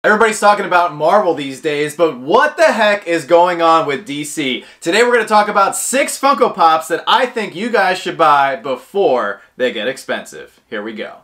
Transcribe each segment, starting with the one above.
Everybody's talking about Marvel these days, but what the heck is going on with DC? Today we're going to talk about 6 Funko Pops that I think you guys should buy before they get expensive. Here we go.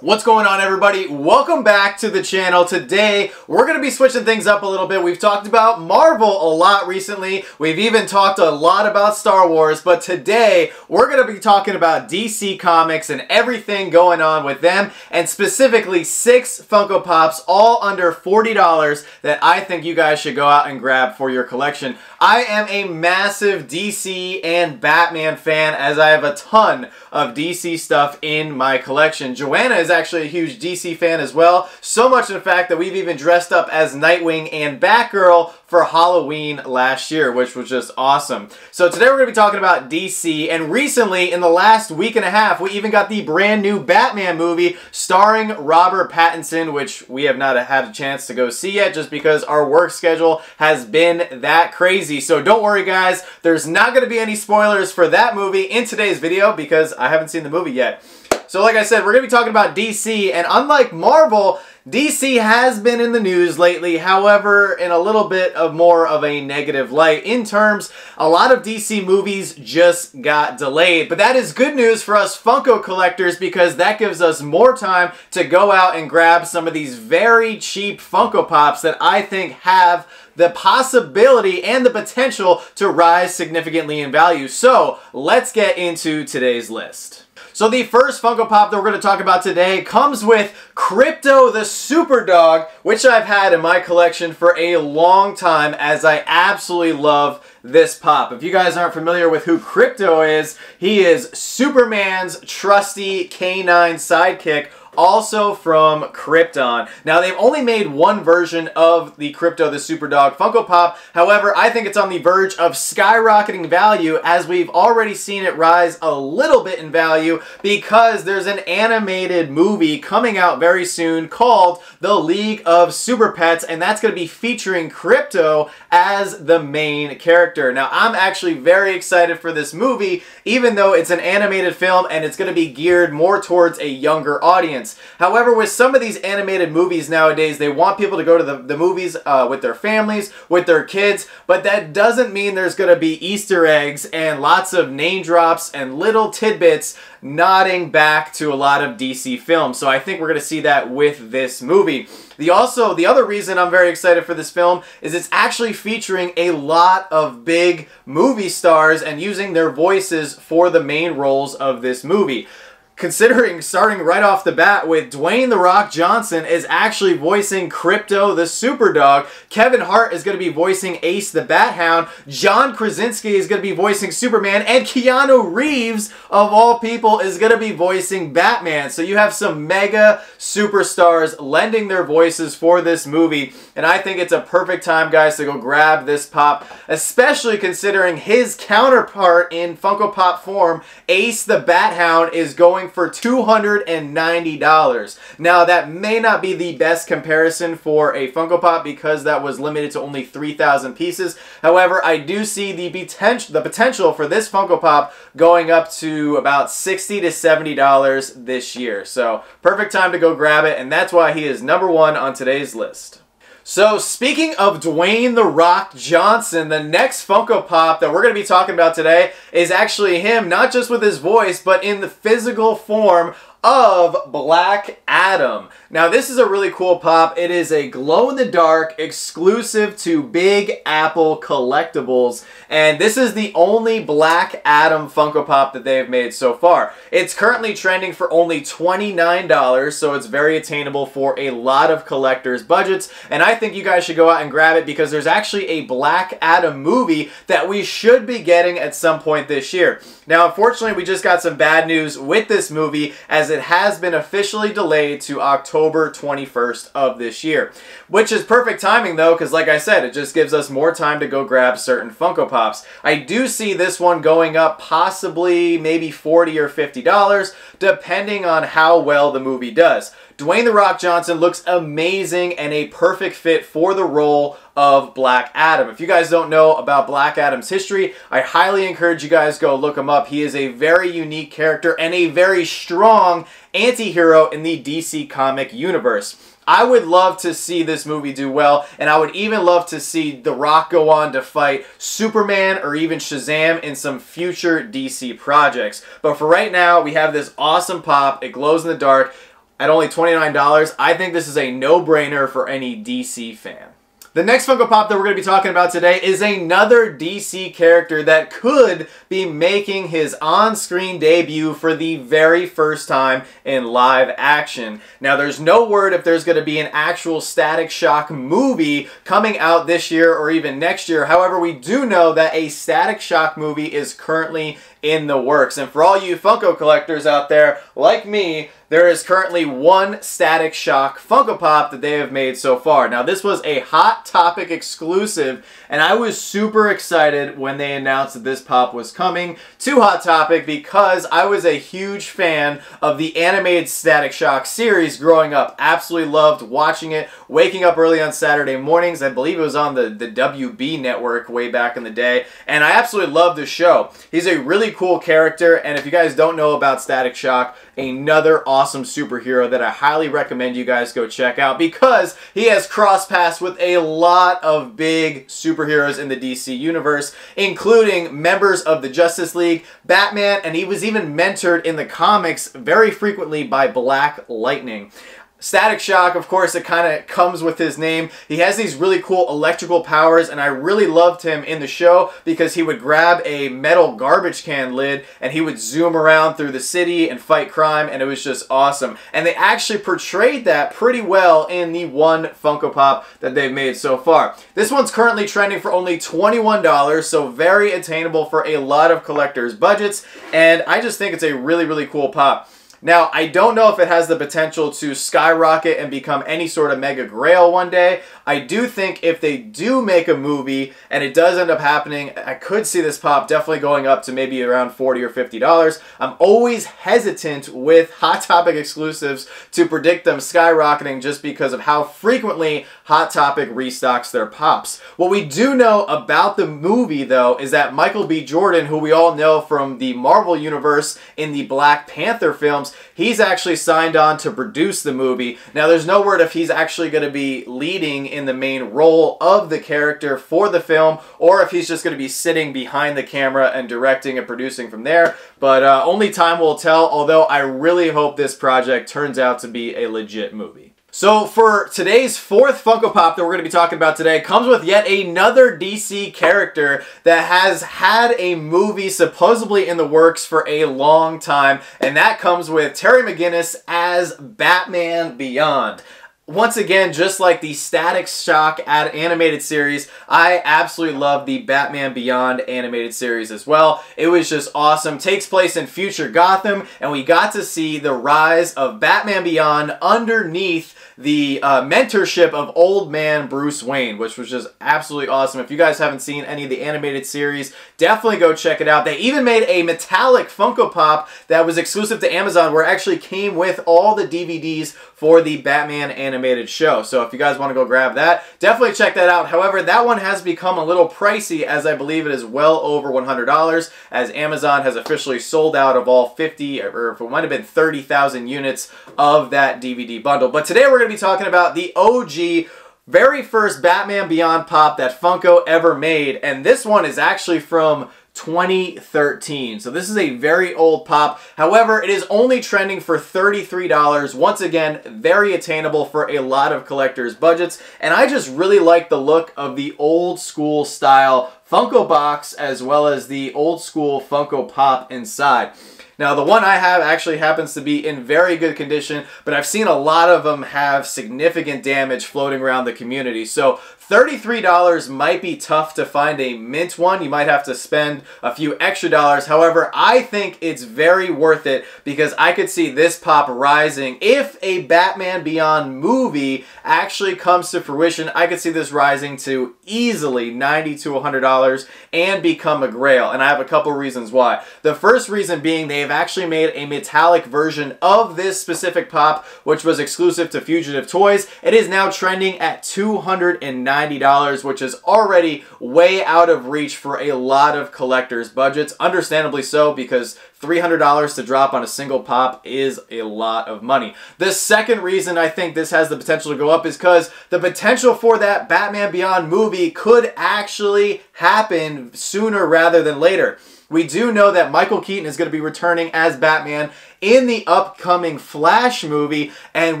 What's going on, everybody? Welcome back to the channel. Today, we're going to be switching things up a little bit. We've talked about Marvel a lot recently. We've even talked a lot about Star Wars, but today, we're going to be talking about DC Comics and everything going on with them, and specifically 6 Funko Pops, all under $40 that I think you guys should go out and grab for your collection. I am a massive DC and Batman fan, as I have a ton of DC stuff in my collection. Joanna is actually a huge DC fan as well, so much in fact that we've even dressed up as Nightwing and Batgirl for Halloween last year, which was just awesome. So today we're going to be talking about DC, and recently, in the last week and a half, we even got the brand new Batman movie starring Robert Pattinson, which we have not had a chance to go see yet just because our work schedule has been that crazy. So don't worry, guys, there's not going to be any spoilers for that movie in today's video because I haven't seen the movie yet. So like I said, we're going to be talking about DC, and unlike Marvel, DC has been in the news lately, however, in a little bit of more of a negative light. In terms, a lot of DC movies just got delayed, but that is good news for us Funko collectors because that gives us more time to go out and grab some of these very cheap Funko Pops that I think have the possibility and the potential to rise significantly in value. So let's get into today's list. So the first Funko Pop that we're going to talk about today comes with Krypto the Superdog, which I've had in my collection for a long time, as I absolutely love this pop. If you guys aren't familiar with who Krypto is, he is Superman's trusty canine sidekick, also from Krypton. Now, they've only made one version of the Krypto the Superdog Funko Pop. However, I think it's on the verge of skyrocketing value, as we've already seen it rise a little bit in value because there's an animated movie coming out very soon called The League of Super Pets, and that's going to be featuring Krypto as the main character. Now, I'm actually very excited for this movie, even though it's an animated film and it's going to be geared more towards a younger audience. However, with some of these animated movies nowadays, they want people to go to the movies with their families, with their kids, but that doesn't mean there's going to be Easter eggs and lots of name drops and little tidbits nodding back to a lot of DC films. So I think we're going to see that with this movie. The other reason I'm very excited for this film is it's actually featuring a lot of big movie stars and using their voices for the main roles of this movie. Considering starting right off the bat with Dwayne "The Rock" Johnson is actually voicing Krypto the Superdog, Kevin Hart is going to be voicing Ace the Bat Hound, John Krasinski is going to be voicing Superman, and Keanu Reeves, of all people, is going to be voicing Batman. So you have some mega superstars lending their voices for this movie, and I think it's a perfect time, guys, to go grab this pop, especially considering his counterpart in Funko Pop form, Ace the Bat Hound, is going for $290. Now, that may not be the best comparison for a Funko Pop because that was limited to only 3,000 pieces. However, I do see the potential for this Funko Pop going up to about $60 to $70 this year. So, perfect time to go grab it, and that's why he is number 1 on today's list. So, speaking of Dwayne "The Rock" Johnson, the next Funko Pop that we're going to be talking about today is actually him, not just with his voice, but in the physical form of Black Adam. Now, this is a really cool pop. It is a glow-in-the-dark exclusive to Big Apple Collectibles, and this is the only Black Adam Funko Pop that they've made so far. It's currently trending for only $29, so it's very attainable for a lot of collectors' budgets, and I think you guys should go out and grab it because there's actually a Black Adam movie that we should be getting at some point this year. Now, unfortunately, we just got some bad news with this movie, as it has been officially delayed to October 21st of this year. Which is perfect timing, though, because like I said, it just gives us more time to go grab certain Funko Pops. I do see this one going up possibly maybe $40 or $50, depending on how well the movie does. Dwayne "The Rock" Johnson looks amazing and a perfect fit for the role of Black Adam. If you guys don't know about Black Adam's history, I highly encourage you guys go look him up. He is a very unique character and a very strong anti-hero in the DC comic universe. I would love to see this movie do well, and I would even love to see The Rock go on to fight Superman or even Shazam in some future DC projects. But for right now, we have this awesome pop. It glows in the dark at only $29. I think this is a no-brainer for any DC fan. The next Funko Pop that we're going to be talking about today is another DC character that could be making his on-screen debut for the very first time in live action. Now, there's no word if there's going to be an actual Static Shock movie coming out this year or even next year. However, we do know that a Static Shock movie is currently in the works. And for all you Funko collectors out there, like me, there is currently one Static Shock Funko Pop that they have made so far. Now, this was a Hot Topic exclusive, and I was super excited when they announced that this pop was coming to Hot Topic because I was a huge fan of the animated Static Shock series growing up. Absolutely loved watching it, waking up early on Saturday mornings. I believe it was on the WB network way back in the day, and I absolutely loved the show. He's a really cool character, and if you guys don't know about Static Shock, another awesome superhero that I highly recommend you guys go check out because he has cross paths with a lot of big superheroes in the DC universe, including members of the Justice League, Batman, and he was even mentored in the comics very frequently by Black Lightning. Static Shock, of course, it kind of comes with his name. He has these really cool electrical powers, and I really loved him in the show because he would grab a metal garbage can lid and he would zoom around through the city and fight crime, and it was just awesome. And they actually portrayed that pretty well in the one Funko Pop that they've made so far. This one's currently trending for only $21, so very attainable for a lot of collectors' budgets, and I just think it's a really, really cool pop. Now, I don't know if it has the potential to skyrocket and become any sort of mega grail one day. I do think if they do make a movie and it does end up happening, I could see this pop definitely going up to maybe around $40 or $50. I'm always hesitant with Hot Topic exclusives to predict them skyrocketing just because of how frequently Hot Topic restocks their pops. What we do know about the movie, though, is that Michael B. Jordan, who we all know from the Marvel Universe in the Black Panther films, he's actually signed on to produce the movie. Now, there's no word if he's actually going to be leading in the main role of the character for the film, or if he's just going to be sitting behind the camera and directing and producing from there. But only time will tell, although I really hope this project turns out to be a legit movie. So for today's fourth Funko Pop that we're going to be talking about today, comes with yet another DC character that has had a movie supposedly in the works for a long time, and that comes with Terry McGinnis as Batman Beyond. Once again, just like the Static Shock animated series, I absolutely love the Batman Beyond animated series as well. It was just awesome. Takes place in future Gotham, and we got to see the rise of Batman Beyond underneath the mentorship of old man Bruce Wayne, which was just absolutely awesome. If you guys haven't seen any of the animated series, definitely go check it out. They even made a metallic Funko Pop that was exclusive to Amazon, where it actually came with all the DVDs for the Batman animated show. So if you guys want to go grab that, definitely check that out. However, that one has become a little pricey, as I believe it is well over $100, as Amazon has officially sold out of all 50, or if it might have been 30,000 units of that DVD bundle. But today we're going to be talking about the OG very first Batman Beyond pop that Funko ever made, and this one is actually from 2013. So this is a very old pop. However, it is only trending for $33. Once again, very attainable for a lot of collectors' budgets. And I just really like the look of the old school style Funko box as well as the old school Funko Pop inside. Now, the one I have actually happens to be in very good condition, but I've seen a lot of them have significant damage floating around the community. So $33 might be tough to find a mint one. You might have to spend a few extra dollars. However, I think it's very worth it because I could see this pop rising. If a Batman Beyond movie actually comes to fruition, I could see this rising to easily $90 to $100 and become a grail. And I have a couple reasons why. The first reason being they've actually made a metallic version of this specific pop, which was exclusive to Fugitive Toys. It is now trending at $290, which is already way out of reach for a lot of collectors' budgets. Understandably so, because $300 to drop on a single pop is a lot of money. The second reason I think this has the potential to go up is because the potential for that Batman Beyond movie could actually happen sooner rather than later. We do know that Michael Keaton is going to be returning as Batman in the upcoming Flash movie, and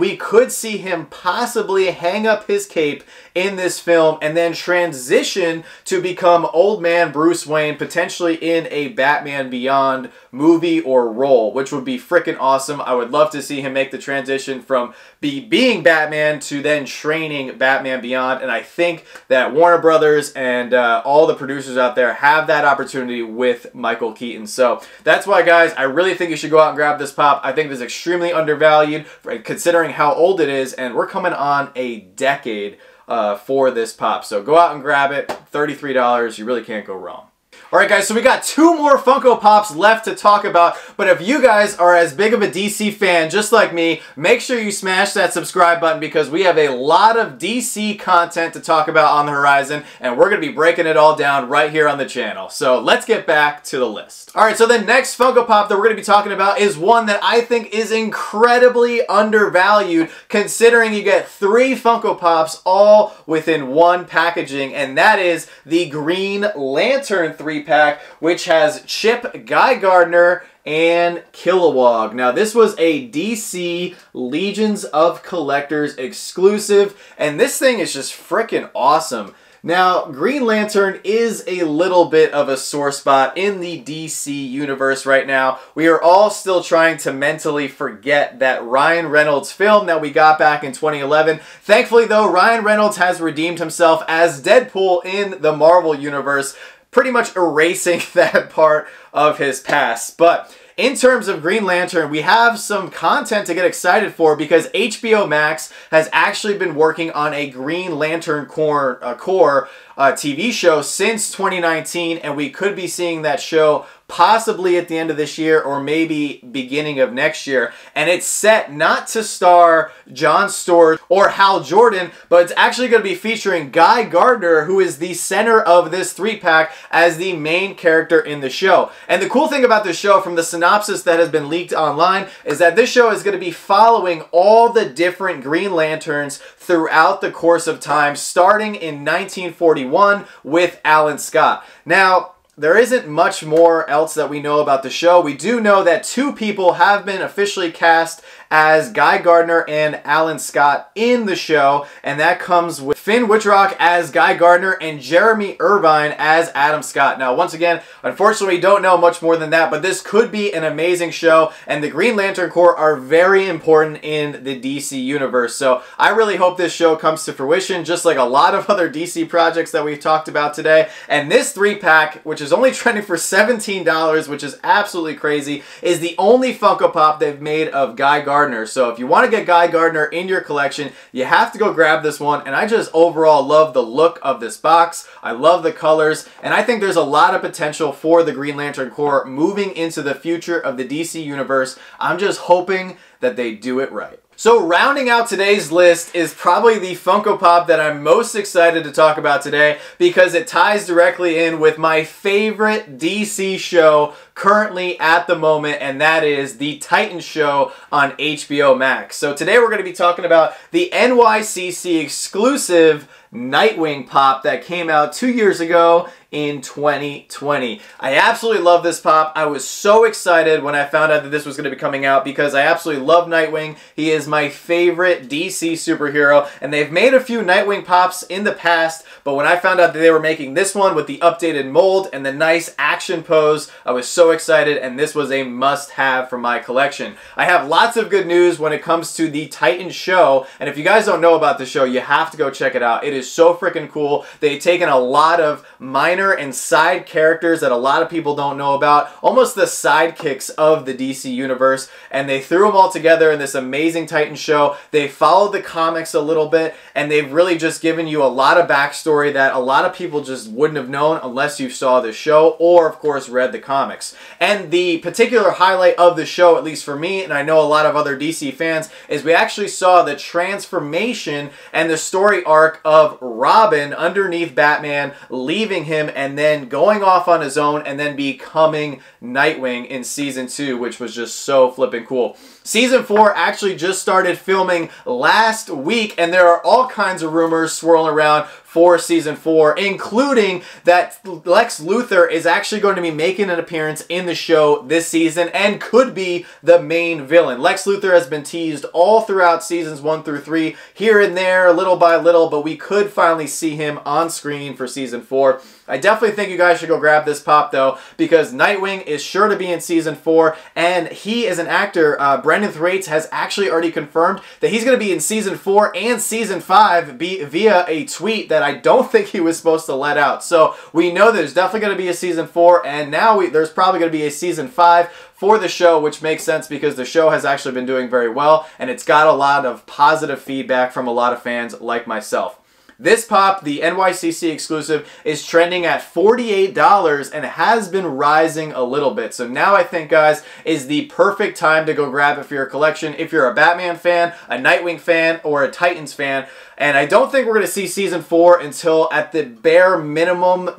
we could see him possibly hang up his cape in this film and then transition to become old man Bruce Wayne, potentially in a Batman Beyond movie or role, which would be freaking awesome. I would love to see him make the transition from being Batman to then training Batman Beyond, and I think that Warner Brothers and all the producers out there have that opportunity with Michael Keaton. So that's why, guys, I really think you should go out and grab this pop. I think it is extremely undervalued considering how old it is, and we're coming on a decade for this pop. So go out and grab it. $33. You really can't go wrong. Alright guys, so we got 2 more Funko Pops left to talk about, but if you guys are as big of a DC fan just like me, make sure you smash that subscribe button because we have a lot of DC content to talk about on the horizon, and we're going to be breaking it all down right here on the channel. So let's get back to the list. Alright, so the next Funko Pop that we're going to be talking about is one that I think is incredibly undervalued considering you get 3 Funko Pops all within one packaging, and that is the Green Lantern 3-pack, which has Chip, Guy Gardner, and Kilowog. Now, this was a DC Legions of Collectors exclusive, and this thing is just freaking awesome. Now, Green Lantern is a little bit of a sore spot in the DC universe right now. We are all still trying to mentally forget that Ryan Reynolds film that we got back in 2011. Thankfully, though, Ryan Reynolds has redeemed himself as Deadpool in the Marvel universe, pretty much erasing that part of his past. But in terms of Green Lantern, we have some content to get excited for because HBO Max has actually been working on a Green Lantern core TV show since 2019, and we could be seeing that show possibly at the end of this year or maybe beginning of next year. And it's set not to star John Stewart or Hal Jordan, but it's actually going to be featuring Guy Gardner, who is the center of this 3-pack, as the main character in the show. And the cool thing about this show, from the synopsis that has been leaked online, is that this show is going to be following all the different Green Lanterns throughout the course of time, starting in 1941 with Alan Scott. Now, there isn't much more else that we know about the show. We do know that 2 people have been officially cast as Guy Gardner and Alan Scott in the show, and that comes with Finn Wittrock as Guy Gardner and Jeremy Irvine as Adam Scott. Now, once again, unfortunately, we don't know much more than that, but this could be an amazing show, and the Green Lantern Corps are very important in the DC universe. So I really hope this show comes to fruition, just like a lot of other DC projects that we've talked about today. And this 3-pack, which is only trending for $17, which is absolutely crazy, is the only Funko Pop they've made of Guy Gardner. So if you want to get Guy Gardner in your collection, you have to go grab this one. And I just overall love the look of this box. I love the colors. And I think there's a lot of potential for the Green Lantern Corps moving into the future of the DC universe. I'm just hoping that they do it right. So rounding out today's list is probably the Funko Pop that I'm most excited to talk about today because it ties directly in with my favorite DC show currently at the moment, and that is the Titans show on HBO Max. So today we're going to be talking about the NYCC exclusive Nightwing Pop that came out 2 years ago in 2020. I absolutely love this pop. I was so excited when I found out that this was going to be coming out because I absolutely love Nightwing. He is my favorite DC superhero, and they've made a few Nightwing pops in the past, but when I found out that they were making this one with the updated mold and the nice action pose, I was so excited, and this was a must-have for my collection. I have lots of good news when it comes to the Titans show, and if you guys don't know about the show, you have to go check it out. It is so freaking cool. They've taken a lot of minor minor and side characters that a lot of people don't know about, almost the sidekicks of the DC universe, and they threw them all together in this amazing Titan show. They followed the comics a little bit, and they've really just given you a lot of backstory that a lot of people just wouldn't have known unless you saw the show or, of course, read the comics. And the particular highlight of the show, at least for me, and I know a lot of other DC fans, is we actually saw the transformation and the story arc of Robin underneath Batman, leaving him and then going off on his own and then becoming Nightwing in Season 2, which was just so flipping cool. Season 4 actually just started filming last week, and there are all kinds of rumors swirling around for Season 4, including that Lex Luthor is actually going to be making an appearance in the show this season and could be the main villain. Lex Luthor has been teased all throughout Seasons 1 through 3, here and there, little by little, but we could finally see him on screen for Season 4. I definitely think you guys should go grab this pop, though, because Nightwing is sure to be in Season 4, and he is an actor. Brendan Thwaites has actually already confirmed that he's going to be in Season 4 and Season 5 via a tweet that I don't think he was supposed to let out. So we know there's definitely going to be a Season 4, and now there's probably going to be a Season 5 for the show, which makes sense because the show has actually been doing very well, and it's got a lot of positive feedback from a lot of fans like myself. This pop, the NYCC exclusive, is trending at $48 and has been rising a little bit. So now I think, guys, is the perfect time to go grab it for your collection if you're a Batman fan, a Nightwing fan, or a Titans fan. And I don't think we're going to see Season 4 until at the bare minimum,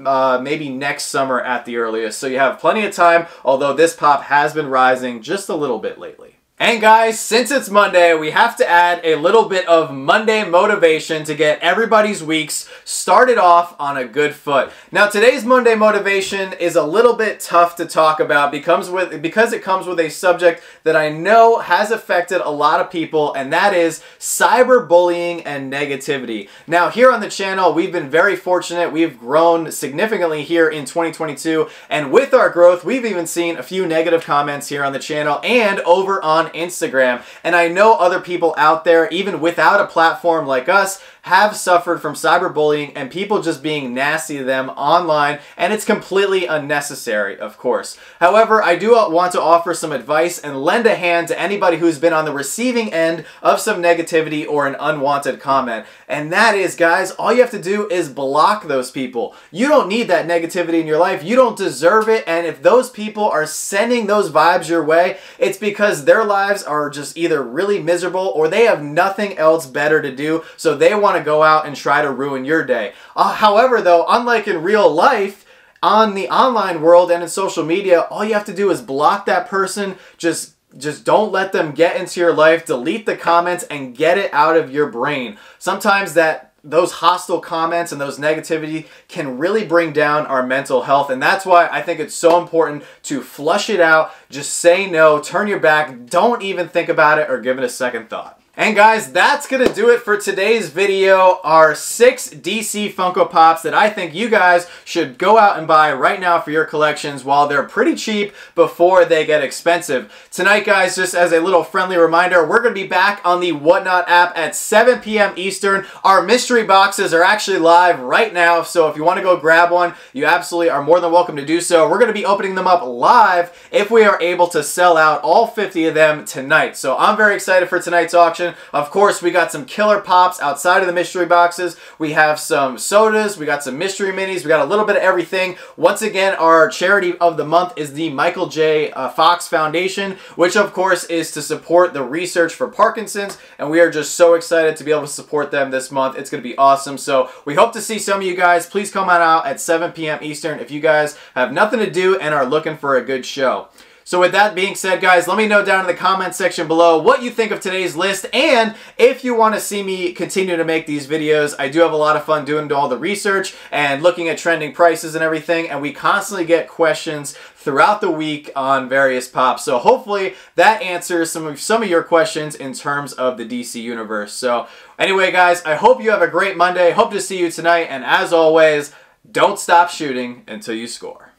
maybe next summer at the earliest. So you have plenty of time, although this pop has been rising just a little bit lately. And guys, since it's Monday, we have to add a little bit of Monday motivation to get everybody's weeks started off on a good foot. Now, today's Monday motivation is a little bit tough to talk about because it comes with a subject that I know has affected a lot of people, and that is cyberbullying and negativity. Now, here on the channel, we've been very fortunate. We've grown significantly here in 2022, and with our growth, we've even seen a few negative comments here on the channel and over on Instagram. And I know other people out there, even without a platform like us, have suffered from cyberbullying and people just being nasty to them online, and it's completely unnecessary, of course. However, I do want to offer some advice and lend a hand to anybody who's been on the receiving end of some negativity or an unwanted comment. And that is, guys, all you have to do is block those people. You don't need that negativity in your life. You don't deserve it. And if those people are sending those vibes your way, it's because their lives are just either really miserable or they have nothing else better to do, so they want to go out and try to ruin your day. However, though, unlike in real life, on the online world and in social media, all you have to do is block that person. Just don't let them get into your life. Delete the comments and get it out of your brain. Sometimes those hostile comments and those negativity can really bring down our mental health, and that's why I think it's so important to flush it out. Just say no, turn your back, don't even think about it or give it a second thought. And guys, that's going to do it for today's video. Our 6 DC Funko Pops that I think you guys should go out and buy right now for your collections while they're pretty cheap before they get expensive. Tonight, guys, just as a little friendly reminder, we're going to be back on the Whatnot app at 7 p.m. Eastern. Our mystery boxes are actually live right now, so if you want to go grab one, you absolutely are more than welcome to do so. We're going to be opening them up live if we are able to sell out all 50 of them tonight. So I'm very excited for tonight's auction. Of course, we got some killer pops outside of the mystery boxes. We have some sodas. We got some mystery minis. We got a little bit of everything. Once again, our charity of the month is the Michael J. Fox Foundation, which of course is to support the research for Parkinson's. And we are just so excited to be able to support them this month. It's going to be awesome. So we hope to see some of you guys. Please come on out at 7 p.m. Eastern if you guys have nothing to do and are looking for a good show. So with that being said, guys, let me know down in the comment section below what you think of today's list, and if you want to see me continue to make these videos. I do have a lot of fun doing all the research and looking at trending prices and everything, and we constantly get questions throughout the week on various pops. So hopefully that answers some of your questions in terms of the DC universe. So anyway, guys, I hope you have a great Monday. Hope to see you tonight, and as always, don't stop shooting until you score.